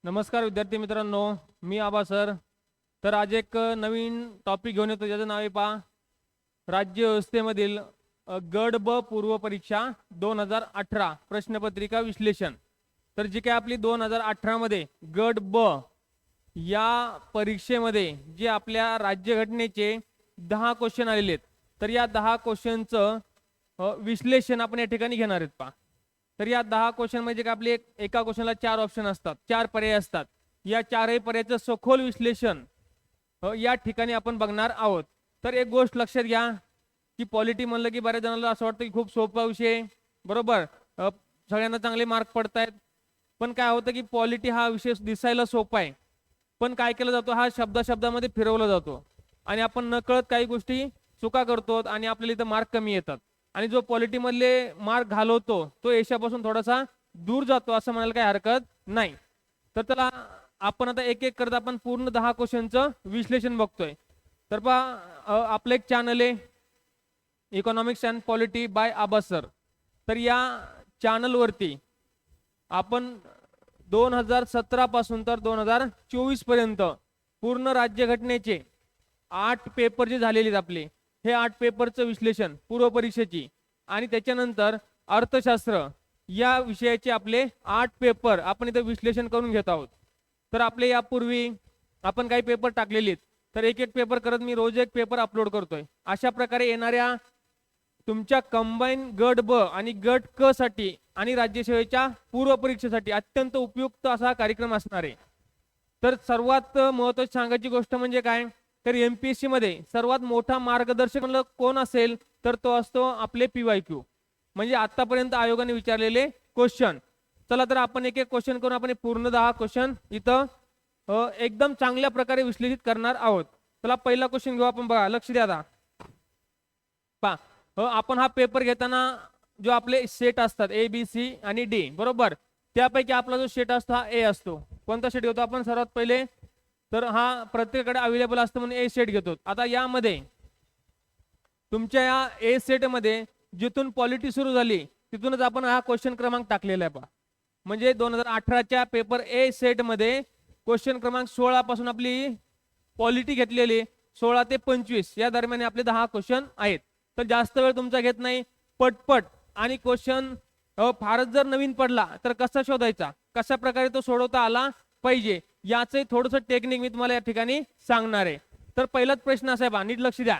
नमस्कार विद्यार्थी मित्रांनो, मी आबा सर. तर आज एक नवीन टॉपिक घेऊन येतो, ज्याचं नाव आहे पहा राज्य व्यवस्थेमधील गट ब पूर्व परीक्षा 2018 प्रश्नपत्रिका विश्लेषण. तर जी काय आपली 2018 मध्ये गट ब या परीक्षेमध्ये जे आपल्या राज्यघटनेचे 10 क्वेश्चन आलेले आहेत, तर या 10 क्वेश्चनचं विश्लेषण आपण या ठिकाणी घेणार आहेत पहा. तर या 10 क्वेश्चन म्हणजे काय, आपले एका क्वेश्चनला 4 ऑप्शन असतात, 4 पर्याय असतात. या 4ही पर्यायाचं सखोल विश्लेषण या ठिकाणी आपण बघणार आहोत. तर एक गोष्ट लक्षात घ्या की पॉलिटी म्हणलं की बऱ्याच जणांना असं वाटतं की खूप सोपा विषय आहे, बरोबर, सगळ्यांना चांगले मार्क पडत आहेत. पण काय होतं की पॉलिटी हा विषय दिसायला सोपा आहे, पण काय केलं जातो, हा शब्दामध्ये फिरवला जातो आणि आपण नकळत काही गोष्टी चुका करतो आणि आपल्याला इथं मार्क कमी येतात. आणि जो पॉलिटीमधले मार्क घालवतो तो यशापासून थोडासा दूर जातो, असं म्हणायला काही हरकत नाही. तर त्याला आपण आता एक एक करत आपण पूर्ण 10 क्वेश्चनचं विश्लेषण बघतोय. तर पहा, आपलं एक चॅनल आहे economics and polity by Aba sir. तर या चॅनलवरती आपण 2017 पासून तर 2024 पर्यंत पूर्ण राज्यघटनेचे 8 पेपर जे झालेले आहेत आपले, हे 8 पेपरचं विश्लेषण पूर्व परीक्षेची आणि त्याच्यानंतर अर्थशास्त्र या विषयाचे आपले 8 पेपर आपण इथं विश्लेषण करून घेत आहोत. तर आपले यापूर्वी आपण काही पेपर टाकलेले आहेत, तर एक एक पेपर करत मी रोज एक पेपर अपलोड करतोय. अशा प्रकारे येणाऱ्या तुमच्या कंबाईन गट ब आणि गट क साठी आणि राज्यसेवेच्या पूर्व परीक्षेसाठी अत्यंत उपयुक्त असा कार्यक्रम असणार आहे. तर सर्वात महत्त्वाची सांगायची गोष्ट म्हणजे काय, तर एमपीएससी मध्ये सर्वात मोठा मार्गदर्शक म्हणलं कोण असेल तर तो असतो आपले PYQ, म्हणजे आतापर्यंत आयोगाने विचारलेले क्वेश्चन. चला तर आपण एक एक क्वेश्चन करून आपण पूर्ण 10 क्वेश्चन इथं एकदम चांगल्या प्रकारे विश्लेषित करणार आहोत. चला पहिला क्वेश्चन घेऊ आपण, बघा लक्ष द्या आता. पहा, आपण हा पेपर घेताना जो आपले सेट असतात ABC आणि D, बरोबर, त्यापैकी आपला जो सेट असतो हा A असतो. कोणता सेट घेतो आपण सर्वात पहिले, तर हा प्रत्येकाकडे अवेलेबल असतो म्हणून A सेट घेतो. आता यामध्ये तुमच्या या A सेट मध्ये जिथून पॉलिटी सुरू झाली तिथूनच आपण हा क्वेश्चन क्रमांक टाकलेला आहे पहा. म्हणजे 2018च्या पेपर A सेट मध्ये क्वेश्चन क्रमांक 16 पासून आपली पॉलिटी घेतलेली 16 ते 25 या दरम्यान आपले 10 क्वेश्चन आहेत. तर जास्त वेळ तुमचा घेत नाही, पटपट. आणि क्वेश्चन फारच जर नवीन पडला तर कसा शोधायचा, कशा प्रकारे तो सोडवता आला पाहिजे, याचे थोडंसं टेक्निक मी तुम्हाला या ठिकाणी सांगणार आहे. तर पहिलाच प्रश्न असा आहे पहा, नीट लक्ष द्या.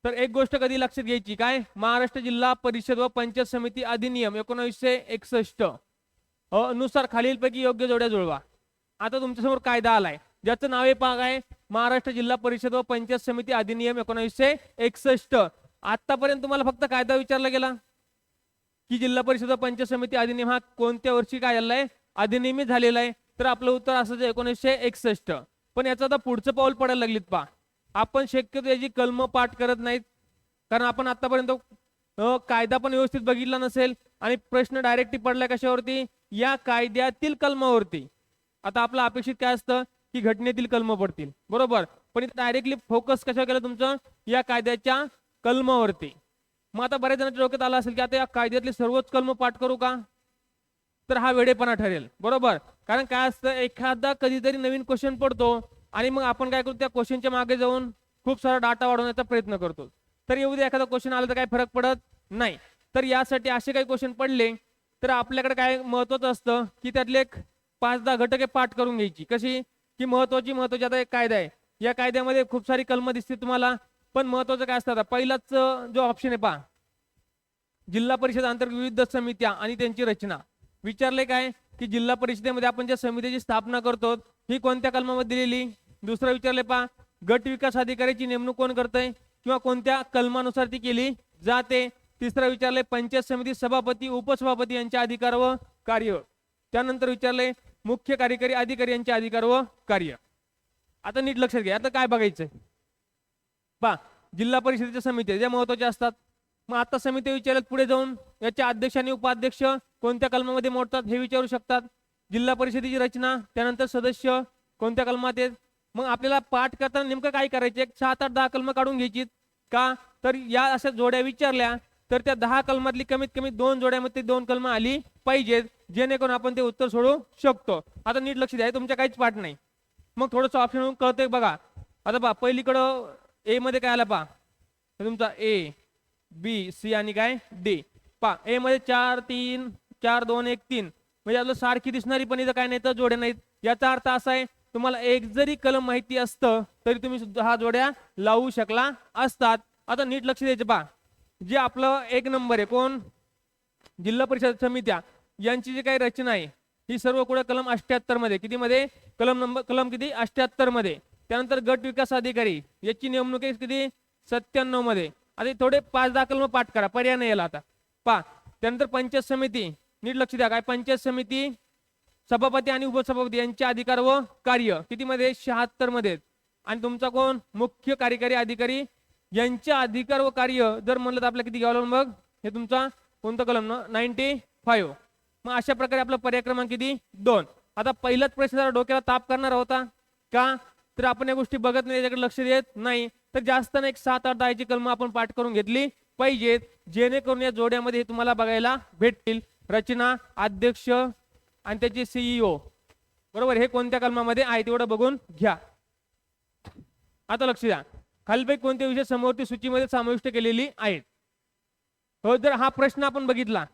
तर एक गोष्ट कधी लक्षात घ्यायची, काय, महाराष्ट्र जिल्हा परिषद व पंचायत समिती अधिनियम 1961 नुसार खालीलपैकी योग्य जोड्या जुळवा. आता तुमच्यासमोर कायदा आलाय ज्याचं नाव आहे पहा, काय, महाराष्ट्र जिल्हा परिषद व पंचायत समिती अधिनियम 1961. आतापर्यंत तुम्हाला फक्त कायदा विचारला गेला की जिल्हा परिषद व पंचायत समिती अधिनियम हा कोणत्या वर्षी काय झालेला आहे, अधिनियमित झालेला आहे. तर आपलं उत्तर असं 1961. पण याचं आता पुढचं पाऊल पडायला लागलीत पहा. आपण शक्यतो याची कलम पाठ करत नाहीत, कारण आपण आतापर्यंत कायदा पण व्यवस्थित बघितला नसेल आणि प्रश्न डायरेक्टली पडलाय कशावरती, या कायद्यातील कलमावरती. आता आपलं अपेक्षित काय असतं की घटनेतील कलम पडतील, बरोबर, पण इथे डायरेक्टली फोकस कशावर केलं तुमचं, या कायद्याच्या कलमावरती. मग आता बऱ्याच जणांच्या डोक्यात आलं असेल की आता या कायद्यातले सर्वच कलम पाठ करू का, तर हा वेडेपणा ठरेल, बरोबर. कारण काय असतं, एखादा कधीतरी नवीन क्वेश्चन पडतो आणि मग आपण काय करतो, त्या क्वेश्चनच्या मागे जाऊन खूप सारा डाटा वाढवण्याचा प्रयत्न करतो. तर येऊ दे, एखादा क्वेश्चन आला तर काही फरक पडत नाही. तर यासाठी असे काही क्वेश्चन पडले तर आपल्याकडे काय महत्वाचं असतं की त्यातले एक 5-10 घटके पाठ करून घ्यायची. कशी की महत्वाची आता एक कायदा आहे, या कायद्यामध्ये खूप सारी कलम दिसते तुम्हाला, पण महत्वाचं काय असतं, पहिलाच जो ऑप्शन आहे पहा, जिल्हा परिषद अंतर्गत विविध समित्या आणि त्यांची रचना. विचारले काय की जिल्हा परिषदेमध्ये आपण ज्या समितीची स्थापना करतो ही कोणत्या कलमामध्ये दिलेली. दुसरं विचारले पहा, गट विकास अधिकाऱ्याची नेमणूक कोण करतंय किंवा कोणत्या कलमानुसार ती केली जाते. तिसरं विचारले, पंचायत समिती सभापती उपसभापती यांचे अधिकार व कार्य. त्यानंतर विचारले, मुख्य कार्यकारी अधिकारी यांचे अधिकार व कार्य. आता नीट लक्षात घ्या, आता काय बघायचंय पहा, जिल्हा परिषदेच्या समित्या ज्या महत्वाच्या असतात. मग आता समिती विचारल्यात, पुढे जाऊन याचे अध्यक्ष आणि उपाध्यक्ष कोणत्या कलमामध्ये मोडतात हे विचारू शकतात. जिल्हा परिषदेची रचना, त्यानंतर सदस्य कोणत्या कलमात आहेत. मग आपल्याला पाठ करताना नेमकं काय करायचे, 7-8-10 कलम काढून घ्यायची का, तर या अशा जोड्या विचारल्या तर त्या 10 कलमातली कमीत कमी 2 जोड्यामध्ये 2 कलम आली पाहिजेत, जेणेकरून आपण ते उत्तर सोडू शकतो. आता नीट लक्ष द्या, तुमच्या काहीच पाठ नाही. मग थोडंसं ऑप्शन कळतंय बघा. आता पहा पहिलीकडं ए मध्ये काय आलं पहा, तुमचा ए बी सी आणि काय डी. पहा ए मध्ये 4 3 4 2 1 3 म्हणजे आपलं सारखी दिसणारी पण इथं काय नाही तर जोड्या नाहीत. याचा अर्थ असा आहे तुम्हाला एक जरी कलम माहिती असतं तरी तुम्ही सुद्धा हा जोड्या लावू शकला असतात. आता नीट लक्ष द्यायचं पहा, जे आपलं 1 नंबर आहे कोण, जिल्हा परिषद समित्या यांची जी काही रचना आहे ही सर्व कुठे कलम 78 मध्ये, किती मध्ये, कलम किती 78 मध्ये. त्यानंतर गट विकास अधिकारी याची नेमणूक आहे किती 97 मध्ये. आता थोडे 5-10 कलम पाठ करा, पर्याय नाही याला आता पहा. त्यानंतर पंचायत समिती, नीट लक्ष द्या, काय पंचायत समिती सभापती आणि उपसभापती यांचे अधिकार व कार्य किती मध्ये 76 मध्ये. आणि तुमचा कोण मुख्य कार्यकारी अधिकारी यांचे अधिकार व कार्य जर म्हणलं तर आपल्याला किती घ्यावं लागेल मग, हे तुमचा कोणता कलम 95. मग अशा प्रकारे आपला पर्याय क्रमांक किती 2. आता पहिलाच प्रश्न जरा डोक्याला ताप करणार होता का, तर आपण या गोष्टी बघत नाही, त्याच्याकडे लक्ष देत नाही. तर जास्त नाही 7-8 ची कलम आपण पाठ करून घेतली पाहिजेत, जेणेकरून या जोड्यामध्ये हे तुम्हाला बघायला भेटतील. रचना, अध्यक्ष आणि त्याचे सीईओ, बरोबर, हे कोणत्या कलमामध्ये आहे तेवढं बघून घ्या. आता लक्ष द्या, खालीलपैकी कोणते विषय समोरच्या सूचीमध्ये समाविष्ट केलेली आहेत. हो, जर हा प्रश्न आपण बघितला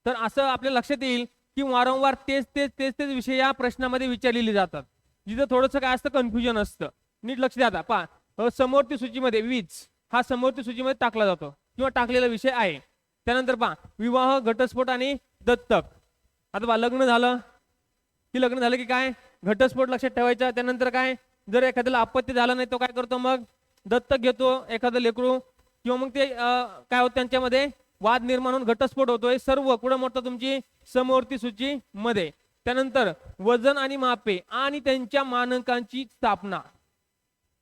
तर असं आपल्या लक्षात येईल की वारंवार तेच विषय या प्रश्नामध्ये विचारलेले जातात, जिथं थोडंसं काय असतं कन्फ्युजन असतं. नीट लक्ष द्या. पहा समोरच्या सूचीमध्ये वीज हा समोरच्या सूचीमध्ये टाकला जातो किंवा टाकलेला विषय आहे. त्यानंतर पहा विवाह, घटस्फोट आणि दत्तक. आता पहा लग्न झालं की काय घटस्फोट लक्षात ठेवायचा. त्यानंतर काय, जर एखाद्याला अपत्य झालं नाही तो काय करतो मग दत्तक घेतो एखादं लेकरू, किंवा मग ते काय होतं त्यांच्यामध्ये वाद निर्माण होऊन घटस्फोट होतोय. सर्व कुठं मोठं तुमची समोरची सूची मध्ये. त्यानंतर वजन आणि मापे आणि त्यांच्या मानकांची स्थापना.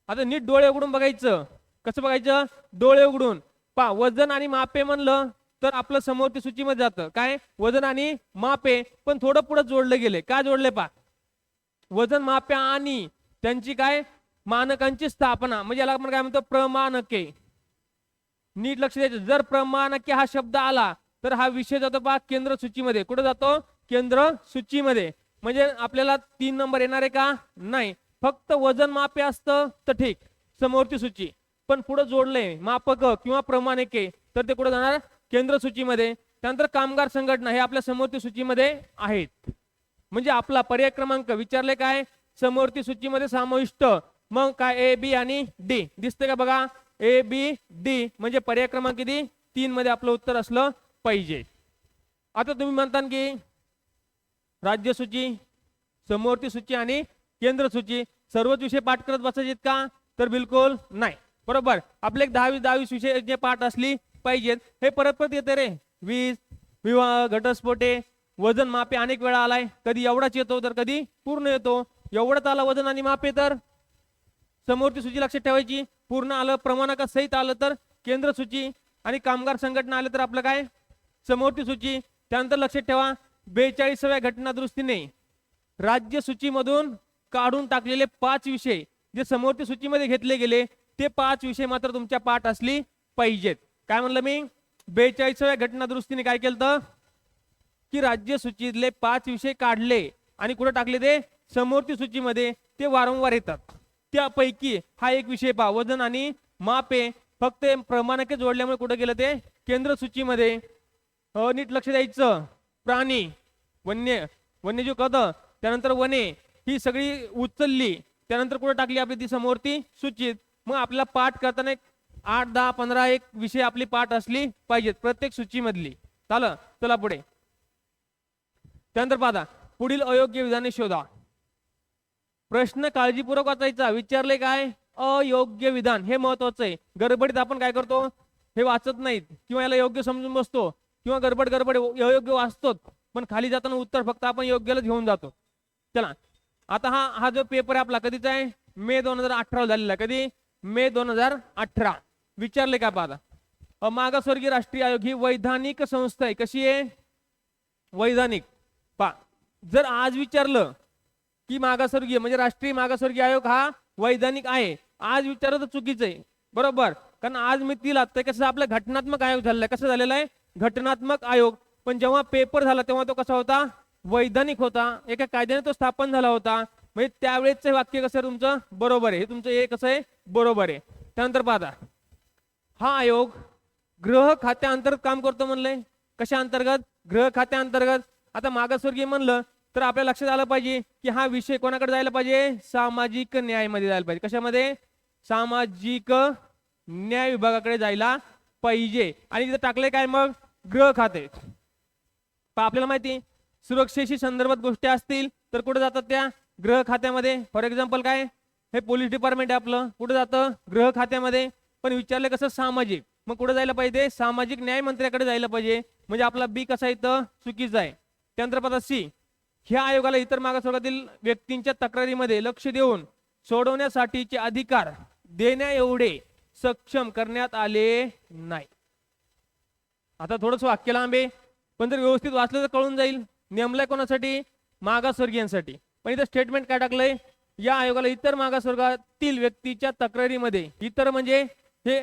आता नीट डोळे उघडून बघायचं. कसं बघायचं, डोळे उघडून पहा. वजन आणि मापे म्हणलं तर आपलं समोरची सूचीमध्ये जातं काय, वजन आणि मापे, पण थोडं पुढे जोडले गेले. का जोडले पहा, वजन, मापे आणि त्यांची काय मानकांची स्थापना, म्हणजे याला आपण काय म्हणतो प्रमाणके. नीट लक्ष द्यायचं, जर प्रमाणके हा शब्द आला तर हा विषय जातो पहा केंद्र सूचीमध्ये. कुठे जातो, केंद्र सूचीमध्ये. म्हणजे आपल्याला 3 नंबर येणार आहे का, नाही. फक्त वजन मापे असतं तर ठीक, समोरची सूची. पण पुढे जोडले मापक किंवा प्रमाणके तर ते कुठे जाणार, केंद्र सूचीमध्ये. त्यानंतर कामगार संघटना हे आपल्या समोरची सूचीमध्ये आहेत. म्हणजे आपला पर्याय क्रमांक विचारले काय, समोरची सूचीमध्ये समाविष्ट. मग काय ए बी आणि डी दिसते का बघा, ए बी डी म्हणजे पर्याय क्रमांक किती 3 मध्ये आपलं उत्तर असलं पाहिजे. आता तुम्ही म्हणता की राज्य सूची, समोरची सूची आणि केंद्र सूची सर्वच विषय पाठ करत बसायचे का, तर बिलकुल नाही. बरोबर, आपले 10-20 विषय जे पाठ असली पाहिजेत. हे परत येते रे, वीज, विवाह, घटस्फोटे, वजन, मापे अनेक वेळा आलाय. कधी एवढाच येतो तर कधी पूर्ण येतो. एवढंच आला वजन आणि मापे तर समोरची सूची लक्षात ठेवायची. पूर्ण आलं, प्रमाणका सहित आलं तर केंद्र सूची, आणि कामगार संघटना आले तर आपलं काय समोरची सूची. त्यानंतर लक्षात ठेवा 42व्या घटना दुरुस्तीने राज्य सूचीमधून काढून टाकलेले 5 विषय जे समोरच्या सूचीमध्ये घेतले गेले ते 5 विषय मात्र तुमच्या पाठ असली पाहिजेत. काय म्हणलं मी, 42व्या घटना दुरुस्तीने काय केलं की राज्य सूचीतले 5 विषय काढले आणि कुठे टाकले, ते समोरच्या सूचीमध्ये. ते वारंवार येतात. त्यापैकी हा एक विषय पहा, वजन आणि मापे. फक्त प्रमाणके जोडल्यामुळे कुठे गेलं ते केंद्र सूचीमध्ये. नीट लक्ष द्यायचं. प्राणी, वन्यजीव कळतं. त्यानंतर वने ही सगळी उचलली, त्यानंतर कुठे टाकली आपली ती समोरती सूचीत. मग आपल्याला पाठ करताना 8, 10, 15 एक विषय आपली पाठ असली पाहिजेत प्रत्येक सूचीमधली. चालं, चला पुढे. त्यानंतर पाहता पुढील अयोग्य विधाने शोधा. प्रश्न काळजीपूर्वक वाचायचा. विचारले काय, अयोग्य विधान, हे महत्वाचं आहे. गडबडीत आपण काय करतो, हे वाचत नाहीत किंवा याला योग्य समजून बसतो किंवा गडबड अयोग्य वाचतो, पण खाली जाताना उत्तर फक्त आपण योग्यलाच घेऊन जातो. चला, आता हा जो पेपर आहे आपला कधीचा आहे, मे 2018 झालेला. कधी, मे 2018. विचारले का पाहता, मागासवर्गीय राष्ट्रीय आयोग ही वैधानिक संस्था आहे. कशी आहे, वैधानिक. पा जर आज विचारलं की मागासवर्गीय म्हणजे राष्ट्रीय मागासवर्गीय आयोग हा वैधानिक आहे, आज विचारलं तर चुकीचं आहे. बरोबर, कारण आज मी तिला ते कसं आपलं घटनात्मक आयोग झालेला आहे. कसं झालेला आहे, घटनात्मक आयोग. पण जेव्हा पेपर झाला तेव्हा तो कसा होता, वैधानिक होता, एका कायद्याने तो स्थापन झाला होता. म्हणजे त्यावेळेच वाक्य कसं आहे तुमचं, बरोबर आहे. हे तुमचं हे कसं आहे, बरोबर आहे. त्यानंतर पाहता, हा आयोग गृह खात्याअंतर्गत काम करतो म्हणलंय. कशा अंतर्गत, गृह खात्याअंतर्गत. आता मागासवर्गीय म्हणलं तर आपल्या लक्षात आलं पाहिजे की हा विषय कोणाकडे जायला पाहिजे, सामाजिक न्याय मध्ये जायला पाहिजे. कशामध्ये, सामाजिक न्याय विभागाकडे जायला पाहिजे. आणि तिथे टाकले काय मग, गृह खाते. आपल्याला माहिती, सुरक्षेशी संदर्भात गोष्टी असतील तर कुठे जातात, त्या गृह खात्यामध्ये. फॉर एक्झाम्पल काय, हे पोलीस डिपार्टमेंट आहे आपलं, कुठे जातं, गृह खात्यामध्ये. पण विचारलं कसं, सामाजिक, मग कुठे जायला पाहिजे, सामाजिक न्याय मंत्र्याकडे जायला पाहिजे. म्हणजे आपला बी कसा इथं चुकीचा आहे. त्यानंतर पदा सी, ह्या आयोगाला इतर मागासवर्गातील व्यक्तींच्या तक्रारीमध्ये लक्ष देऊन सोडवण्यासाठीचे अधिकार देण्या एवढे सक्षम करण्यात आले नाही. आता थोडस वाक्य लांब आहे, पण जर व्यवस्थित वाचलं तर कळून जाईल. नेमलाय कोणासाठी, मागासवर्गीयांसाठी. पण इथं स्टेटमेंट काय टाकलंय, या आयोगाला इतर मागासवर्गातील व्यक्तीच्या तक्रारीमध्ये, इतर म्हणजे हे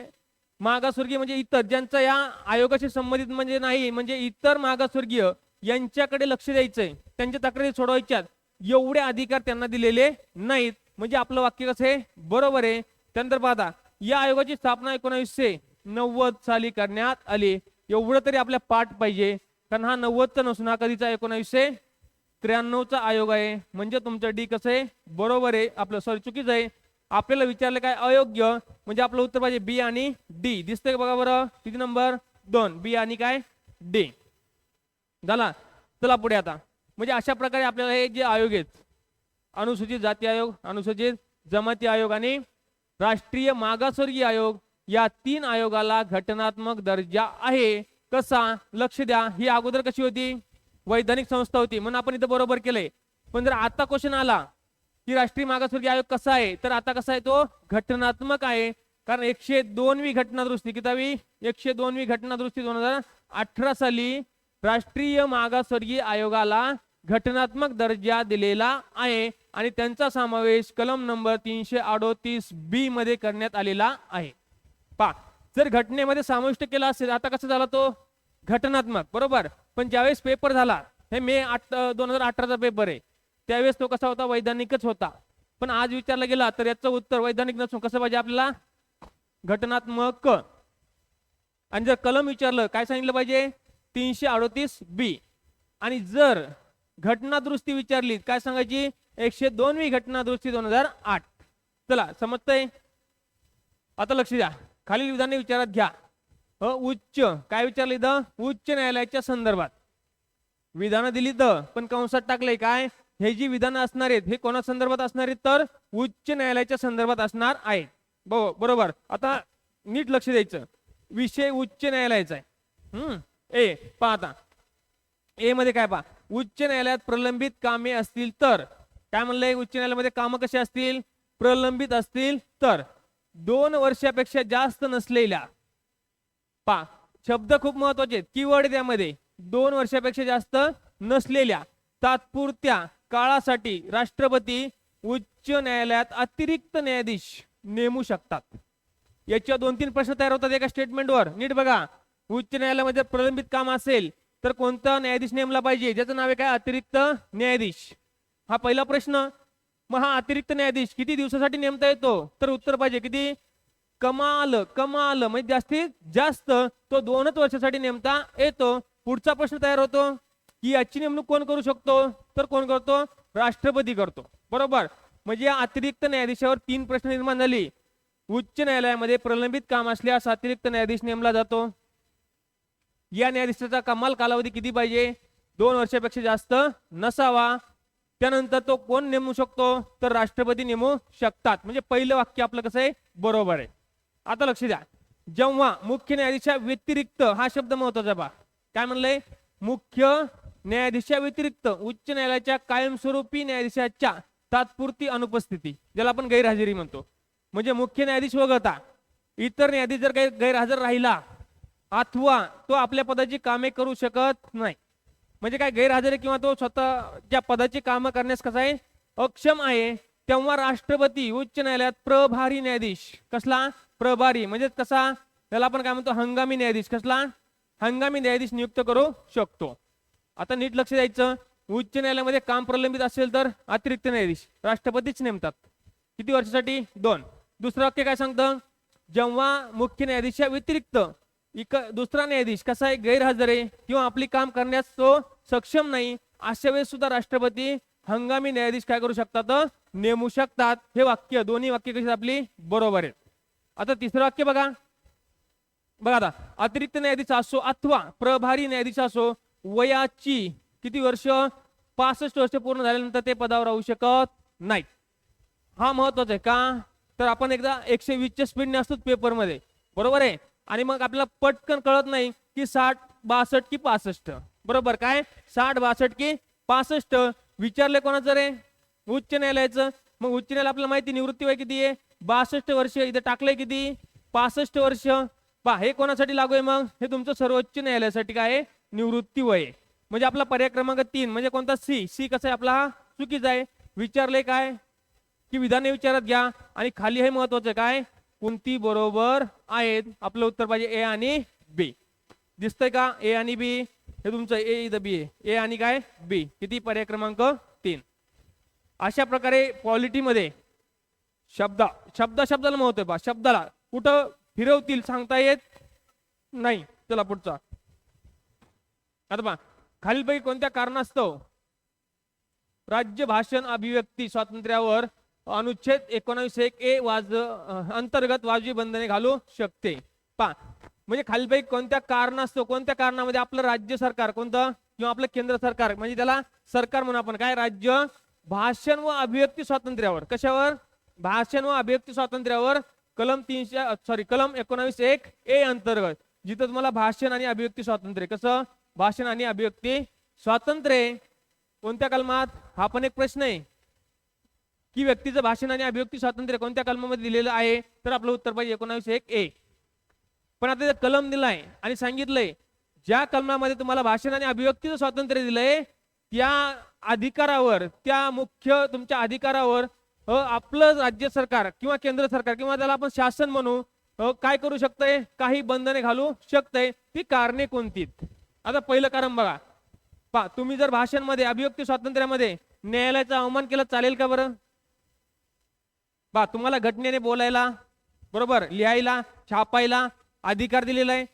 मागासवर्गीय म्हणजे इतर ज्यांचा या आयोगाशी संबंधित म्हणजे नाही, म्हणजे इतर मागासवर्गीय यांच्याकडे लक्ष द्यायचंय, त्यांच्या तक्रारी सोडवायच्यात, एवढे अधिकार त्यांना दिलेले नाहीत. म्हणजे आपलं वाक्य कसं आहे, बरोबर आहे. त्यानंतर पाहता, या आयोगाची स्थापना 1990 साली करण्यात आली. एवढं तरी आपल्या पाठ पाहिजे, कारण हा 90चा नसून हा कधीचा, 1993चा आयोग आहे. म्हणजे तुमचं डी कसं आहे, बरोबर आहे. आपलं सॉरी चुकीचं आहे. आपल्याला विचारलं काय, अयोग्य, म्हणजे आपलं उत्तर पाहिजे बी आणि डी. दिसतंय बघा बरं, किती नंबर 2, बी आणि काय, डी झाला. चला पुढे आता. म्हणजे अशा प्रकारे आपल्याला हे जे आयोग आहेत, अनुसूचित जाती आयोग, अनुसूचित जमाती आयोग आणि राष्ट्रीय मागासवर्गीय आयोग, या 3 आयोगाला घटनात्मक दर्जा आहे. कसा, लक्ष द्या, ही अगोदर कशी होती, वैधानिक संस्था होती, म्हणून आपण इथं बरोबर केलंय. पण जर आता क्वेश्चन आला की राष्ट्रीय मागासवर्गीय आयोग कसा आहे, तर आता कसा आहे तो, घटनात्मक आहे. कारण 102वी घटनादुरुस्ती, कितावी 102वी घटनादुरुस्ती 2018 साली राष्ट्रीय मागासवर्गीय आयोगाला घटनात्मक दर्जा दिलेला आहे. आणि त्यांचा समावेश कलम नंबर 338B मध्ये करण्यात आलेला आहे. जर घटनेमध्ये समाविष्ट केला असेल, आता कसं झाला तो, घटनात्मक, बरोबर. पण ज्यावेळेस पेपर झाला, हे मे 2018चा पेपर आहे, त्यावेळेस तो कसा होता, वैधानिकच होता. पण आज विचारला गेला तर याचं उत्तर वैधानिक नसून कसं पाहिजे आपल्याला, घटनात्मक. आणि जर कलम विचारलं, काय सांगितलं पाहिजे, 338B. आणि जर घटनादुरुस्ती विचारली, काय सांगायची, 102वी घटनादुरुस्ती 2008. चला समजतंय. आता लक्ष द्या, खालील विधाने विचारात घ्या. उच्च, काय विचारलं इथं, उच्च न्यायालयाच्या संदर्भात विधानं दिली तर, पण कंसात टाकलंय काय, हे जी विधानं असणार आहेत हे कोणा संदर्भात असणार आहेत, तर उच्च न्यायालयाच्या संदर्भात असणार आहेत. बरोबर. आता नीट लक्ष द्यायचं, विषय उच्च न्यायालयाचा आहे. ए पाहता, ए मध्ये काय पहा, उच्च न्यायालयात प्रलंबित कामे असतील तर, काय म्हणलंय, उच्च न्यायालयामध्ये कामं कशी असतील, प्रलंबित असतील तर, 2 वर्षापेक्षा जास्त नसलेल्या, शब्द खूप महत्वाचे आहेत, कीवर्ड त्यामध्ये, 2 वर्षापेक्षा जास्त नसलेल्या तात्पुरत्या काळासाठी राष्ट्रपती उच्च न्यायालयात अतिरिक्त न्यायाधीश नेमू शकतात. याच्या 2-3 प्रश्न तयार होतात एका स्टेटमेंटवर. नीट बघा, उच्च न्यायालयामध्ये प्रलंबित काम असेल तर कोणता न्यायाधीश नेमला पाहिजे, ज्याचं नाव आहे काय, अतिरिक्त न्यायाधीश. हा पहिला प्रश्न. मग हा अतिरिक्त न्यायाधीश किती दिवसासाठी नेमता येतो, तर उत्तर पाहिजे किती, कमाल, म्हणजे जास्तीत जास्त तो 2च वर्षासाठी नेमता येतो. पुढचा प्रश्न तयार होतो की याची नेमणूक कोण करू शकतो, तर कोण करतो, राष्ट्रपती करतो, बरोबर. म्हणजे या अतिरिक्त न्यायाधीशावर 3 प्रश्न निर्माण झाली. उच्च न्यायालयामध्ये प्रलंबित काम असल्यास अतिरिक्त न्यायाधीश नेमला जातो. या न्यायाधीशाचा कमाल कालावधी किती पाहिजे, 2 वर्षापेक्षा जास्त नसावा. त्यानंतर तो कोण नेमू शकतो, तर राष्ट्रपती नेमू शकतात. म्हणजे पहिलं वाक्य आपलं कसं आहे, बरोबर आहे. आता लक्ष द्या, जेव्हा मुख्य न्यायाधीशा व्यतिरिक्त, हा शब्द महत्वाचा बा, काय म्हणलंय, मुख्य न्यायाधीशा व्यतिरिक्त उच्च न्यायालयाच्या कायमस्वरूपी न्यायाधीशाच्या तात्पुरती अनुपस्थिती, ज्याला आपण गैरहजेरी म्हणतो, म्हणजे मुख्य न्यायाधीश वगळता इतर न्यायाधीश जर काही गैरहजर राहिला अथवा तो आपल्या पदाची कामे करू शकत नाही, म्हणजे काय गैरहजर आहे किंवा तो स्वतःच्या पदाची कामं करण्यास कसा आहे, अक्षम आहे, तेव्हा राष्ट्रपती उच्च न्यायालयात प्रभारी न्यायाधीश, कसला, प्रभारी म्हणजे कसा, त्याला आपण काय म्हणतो, हंगामी न्यायाधीश, कसला, हंगामी न्यायाधीश नियुक्त करू शकतो. आता नीट लक्ष द्यायचं, उच्च न्यायालयामध्ये काम प्रलंबित असेल तर अतिरिक्त न्यायाधीश राष्ट्रपतीच नेमतात. किती वर्षासाठी? 2. दुसरं वाक्य काय सांगतं? जेव्हा मुख्य न्यायाधीशा व्यतिरिक्त दुसरा न्यायाधीश कसा आहे, गैरहजर आहे किंवा आपली काम करण्यास तो सक्षम नाही, अशा वेळेस सुद्धा राष्ट्रपती हंगामी न्यायाधीश काय करू शकतात? नेमू शकतात. हे वाक्य, दोन्ही वाक्य कशी आपली बरोबर आहेत. आता तिसरं वाक्य बघा. बघा आता, अतिरिक्त न्यायाधीश असो अथवा प्रभारी न्यायाधीश असो, वयाची किती वर्ष? 65 वर्ष पूर्ण झाल्यानंतर ते पदावर राहू शकत नाहीत. हा महत्वाचा आहे. का तर आपण एकदा 120च्या स्पीडने असतो पेपरमध्ये, बरोबर आहे, आणि मग आपल्याला पटकन कळत नाही की 60, 62 की 65. बरोबर, काय 60, 62 की 65 विचारले कोणाचं रे? उच्च न्यायालयाचं. मग उच्च न्यायालय आपल्याला माहिती निवृत्ती वय किती आहे? 62 वर्ष. इथे टाकलंय किती? 65 वर्ष. पहा, हे कोणासाठी लागू आहे? मग हे तुमचं सर्वोच्च न्यायालयासाठी काय आहे? निवृत्ती वय. म्हणजे आपला पर्याय क्रमांक 3 म्हणजे कोणता? सी. सी कसा आहे आपला? हा चुकीचा आहे. विचारले काय की विधाने विचारात घ्या, आणि खाली हे महत्वाचं काय, कोणती बरोबर आहेत? आपलं उत्तर पाहिजे ए आणि बी. दिसतंय का? ए आणि बी. हे तुमचं ए इथं बी आहे. ए आणि काय? बी. किती? पर्याय क्रमांक 3. अशा प्रकारे पॉलिटीमध्ये शब्दाला महत्व आहे. पहा, शब्दाला कुठं फिरवतील सांगता येत नाही. चला पुढचा. आता पहा, खालीलपैकी कोणत्या कारणास्तव राज्य भाषण अभिव्यक्ती स्वातंत्र्यावर अनुच्छेद 19(1) अंतर्गत वाजवी बंधने घालू शकते? पहा, म्हणजे खालीलपैकी कोणत्या कारणास्तव, कोणत्या कारणामध्ये आपलं राज्य सरकार कोणतं किंवा आपलं केंद्र सरकार, म्हणजे त्याला सरकार म्हणून आपण काय, राज्य भाषण व अभिव्यक्ती स्वातंत्र्यावर, कशावर? भाषण व अभिव्यक्ती स्वातंत्र्यावर कलम 19(1) अंतर्गत, जिथं तुम्हाला भाषण आणि अभिव्यक्ती स्वातंत्र्य, कसं भाषण आणि अभिव्यक्ती स्वातंत्र्य कोणत्या कलमात? हा पण एक प्रश्न आहे की व्यक्तीचं भाषण आणि अभिव्यक्ती स्वातंत्र्य कोणत्या कलमामध्ये दिलेलं आहे? तर आपलं उत्तर पाहिजे 19(1). पण आता कलम दिलाय आणि सांगितलंय ज्या कलमामध्ये तुम्हाला भाषण आणि अभिव्यक्तीचं स्वातंत्र्य दिलंय त्या अधिकारावर, त्या मुख्य तुमच्या अधिकारावर आपलं राज्य सरकार किंवा केंद्र सरकार किंवा त्याला आपण शासन म्हणू काय करू शकतंय? काही बंधने घालू शकतंय. ती कारणे कोणती? आता पहिलं कारण बघा. पहा, तुम्ही जर भाषण मध्ये, अभिव्यक्ती स्वातंत्र्यामध्ये न्यायालयाचा अवमान केला चालेल का बरं? पहा, तुम्हाला घटनेने बोलायला, बरोबर, लिहायला, छापायला अधिकार दिलेला आहे,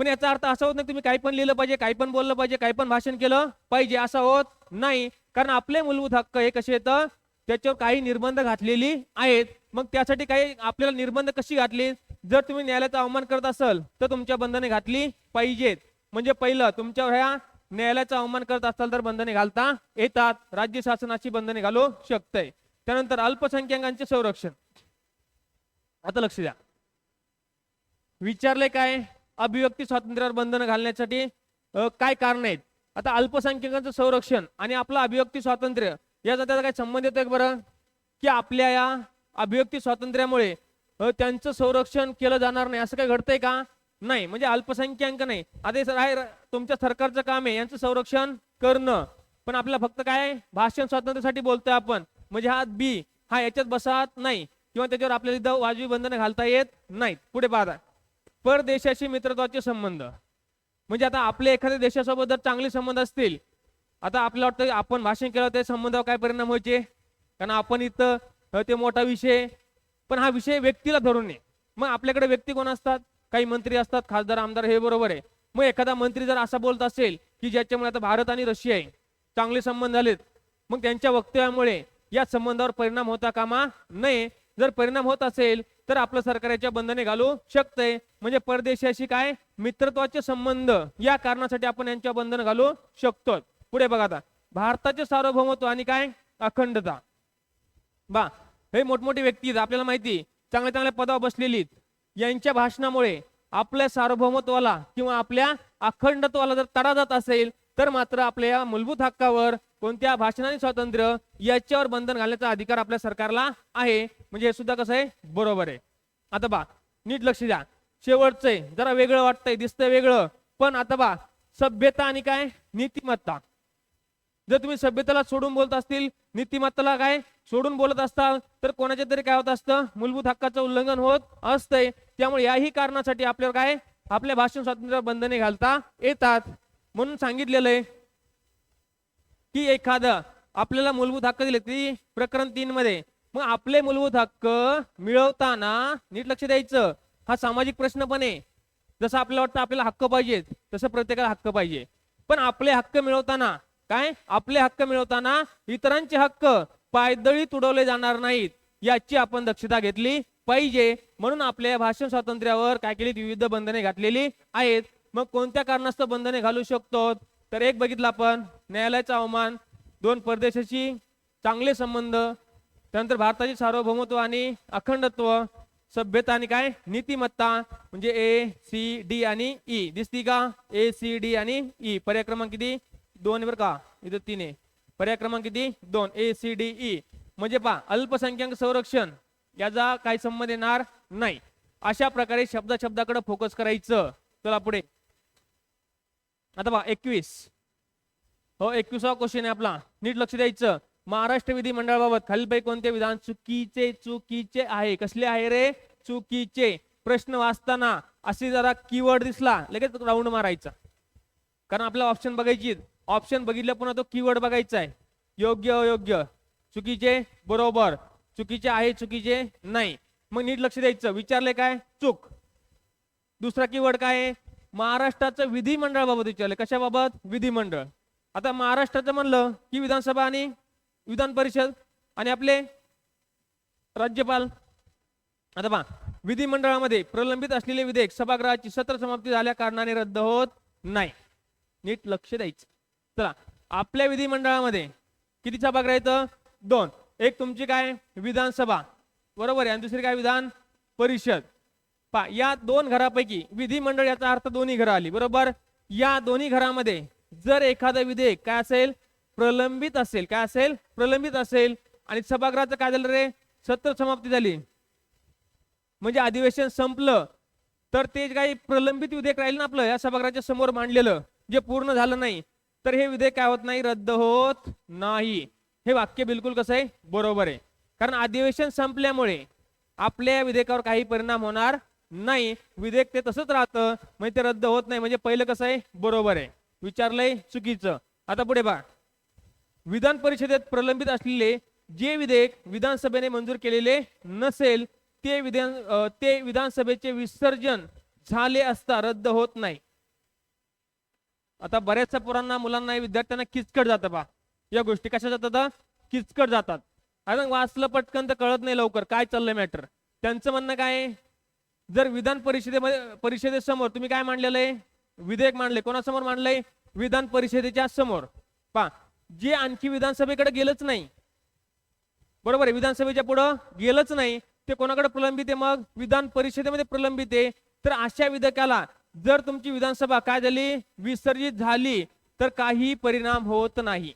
पण याचा अर्थ असा होत नाही तुम्ही काही पण लिहिलं पाहिजे, काही पण बोललं पाहिजे, काही पण भाषण केलं पाहिजे, असं होत नाही. कारण आपले मूलभूत हक्क हे कसे येतं, त्याच्यावर काही निर्बंध घातलेली आहेत. मग त्यासाठी काही आपल्याला निर्बंध कशी घातली? जर तुम्ही न्यायालयाचा अवमान करत असाल तर तुमच्या बंधने घातली पाहिजेत. म्हणजे पहिलं, तुमच्यावर ह्या न्यायालयाचा अवमान करत असाल तर बंधने घालता येतात. राज्य शासनाची बंधने घालू शकते. त्यानंतर अल्पसंख्याकांचे संरक्षण. आता लक्ष द्या, विचारले काय, अभिव्यक्ती स्वातंत्र्यावर बंधन घालण्यासाठी काय कारण आहेत? आता अल्पसंख्याकांचं संरक्षण आणि आपलं अभिव्यक्ती स्वातंत्र्य याचा त्याचा काय संबंध येतोय बरं? की आपल्या या अभिव्यक्ती स्वातंत्र्यामुळे त्यांचं संरक्षण केलं जाणार नाही असं काय घडतंय का? नाही. म्हणजे अल्पसंख्याक नाही, आता तुमच्या सरकारचं काम आहे यांचं संरक्षण करणं, पण आपल्याला फक्त काय भाषण स्वातंत्र्यासाठी बोलतोय आपण, म्हणजे हा बी हा याच्यात बसत नाही किंवा त्याच्यावर आपल्याला वाजवी बंधनं घालता येत नाहीत. पुढे पाहता, परदेशाशी मित्रत्वाचे संबंध. म्हणजे आता आपल्या एखाद्या देशासोबत जर चांगले संबंध असतील, आता आपल्याला वाटतं आपण भाषण केलं त्या संबंधावर काय परिणाम व्हायचे? कारण आपण इथं ते मोठा विषय, पण हा विषय व्यक्तीला धरून नये. मग आपल्याकडे व्यक्ती कोण असतात? काही मंत्री असतात, खासदार, आमदार, हे बरोबर आहे. मग एखादा मंत्री जर असा बोलत असेल की ज्याच्यामुळे आता भारत आणि रशिया आहे चांगले संबंध झालेत, मग त्यांच्या वक्तव्यामुळे या संबंधावर परिणाम होता कामा नये. जर परिणाम होत असेल तर आपलं सरकार याच्या बंधने घालू शकते. म्हणजे परदेशाशी काय मित्रत्वाचे संबंध या कारणासाठी आपण यांच्या बंधन घालू शकतो. पुढे बघा, आता भारताचे सार्वभौमत्व आणि काय अखंडता. बा, हे मोठमोठी व्यक्ती आपल्याला माहिती चांगल्या चांगल्या पदावर बसलेली, यांच्या भाषणामुळे आपल्या सार्वभौमत्वाला किंवा आपल्या अखंडत्वाला जर तडा जात असेल तर मात्र आपल्या मूलभूत हक्कावर कोणत्या भाषणाने स्वातंत्र्य याच्यावर बंधन घालण्याचा अधिकार आपल्या सरकारला आहे. म्हणजे हे सुद्धा कसं आहे बरोबर आहे. आता बा नीट लक्ष द्या, शेवटचंय जरा वेगळं वाटतंय, दिसतंय वेगळं, पण आता बा सभ्यता आणि काय नीतिमत्ता. जर तुम्ही सभ्यतेला सोडून बोलत असतील, नीतिमत्ताला काय सोडून बोलत असताल तर कोणाच्या तरी काय होत असतं, मूलभूत हक्काचं उल्लंघन होत असतंय. त्यामुळे याही कारणासाठी आपल्याला काय आपल्या भाषण स्वातंत्र्यावर बंधने घालता येतात. म्हणून सांगितलेलं आहे की एखादा आपल्याला मूलभूत हक्क दिले ती प्रकरण 3 मध्ये, मग आपले मूलभूत हक्क मिळवताना नीट लक्ष द्यायचं. हा सामाजिक प्रश्न पण आहे. जसं आपल्याला वाटतं आपल्याला हक्क पाहिजेत तसं प्रत्येकाला हक्क पाहिजे, पण आपले हक्क मिळवताना काय, आपले हक्क मिळवताना इतरांचे हक्क पायदळी तुडवले जाणार नाहीत याची आपण दक्षता घेतली पाहिजे. म्हणून आपल्या भाषण स्वातंत्र्यावर काय केली, विविध बंधने घातलेली आहेत. मग कोणत्या कारणास्तव बंधने घालू शकतो, तर एक बघितलं आपण न्यायालयाचा अवमान, 2 परदेशाशी चांगले संबंध, त्यानंतर भारताचे सार्वभौमत्व आणि अखंडत्व, सभ्यता आणि काय नीतिमत्ता, म्हणजे ACD आणि E दिसती का, ACD आणि E. पर्याय क्रमांक किती 2 बरं का, इथं 3 आहे. पर्याय क्रमांक किती 2 ACDE. म्हणजे पहा अल्पसंख्याक संरक्षण याचा काही संबंध येणार नाही. अशा प्रकारे शब्दाकडे फोकस करायचं. चला पुढे आता पहा 21. हो 21वा क्वेश्चन आहे आपला, नीट लक्ष द्यायचं. महाराष्ट्र विधिमंडळाबाबत खालीलपैकी कोणते विधान चुकीचे आहे. कसले आहे रे, चुकीचे. प्रश्न वाचताना असे जरा कीवर्ड दिसला लगेच राऊंड मारायचा, कारण आपल्याला ऑप्शन बघायची. ऑप्शन बघितलं पुन्हा तो कीवर्ड बघायचा आहे. योग्य अयोग्य, चुकीचे बरोबर, चुकीचे आहे चुकीचे नाही. मग नीट लक्ष द्यायचं. विचारले काय, चूक. दुसरा कीवर्ड काय आहे, महाराष्ट्राचं विधिमंडळाबाबत विचारले. कशाबाबत, विधिमंडळ. आता महाराष्ट्राचं म्हणलं की विधानसभा आणि विधान परिषद आणि आपले राज्यपाल. आता पहा विधिमंडळामध्ये प्रलंबित असलेले विधेयक सभागृहाची सत्र समाप्ती झाल्या कारणाने रद्द होत नाही. नीट लक्ष द्यायचं. चला आपल्या विधिमंडळामध्ये किती सभागृह आहेत, 2. एक तुमची काय विधानसभा बरोबर आहे, आणि दुसरी काय विधान परिषद. पहा या 2 घरापैकी विधिमंडळ याचा अर्थ दोन्ही घरं आली बरोबर. या दोन्ही घरामध्ये जर एखादं विधेयक काय असेल, प्रलंबित असेल, काय असेल, प्रलंबित असेल, आणि सभागृहाचं काय झालं रे, सत्र समाप्ती झाली म्हणजे अधिवेशन संपलं, तर ते काही प्रलंबित विधेयक राहील ना आपलं या सभागृहाच्या समोर मांडलेलं, जे पूर्ण झालं नाही, तर हे विधेयक काय होत नाही, रद्द होत नाही. हे वाक्य बिलकुल कसं आहे, बरोबर आहे. कारण अधिवेशन संपल्यामुळे आपल्या विधेयकावर काही परिणाम होणार नाही. विधेयक ते तसंच राहतं म्हणजे ते रद्द होत नाही. म्हणजे पहिलं कसं आहे, बरोबर आहे. विचारलंय चुकीचं. आता पुढे बघा, विधान परिषदेत प्रलंबित असलेले जे विधेयक विधानसभेने मंजूर केलेले नसेल ते विधानसभेचे विसर्जन झाले असता रद्द होत नाही. आता बऱ्याचशा पोरांना, मुलांना, विद्यार्थ्यांना किचकट जातं पहा या गोष्टी. कशा जातात, किचकट जातात. अरे वाचलं पटकन तर कळत नाही लवकर काय चाललंय मॅटर. त्यांचं म्हणणं काय, जर विधान परिषदेसमोर तुम्ही काय मांडलेलं आहे, विधेयक मांडले, कोणासमोर मांडलंय, विधान परिषदेच्या समोर. पहा जे आणखी विधानसभेकडे गेलंच नाही बरोबर आहे, विधानसभेच्या पुढं गेलंच नाही, ते कोणाकडे प्रलंबित आहे, मग विधान परिषदेमध्ये प्रलंबित आहे. तर अशा विधेयकाला जर तुमची विधानसभा काय झाली, विसर्जित झाली, तर काही परिणाम होत नाही.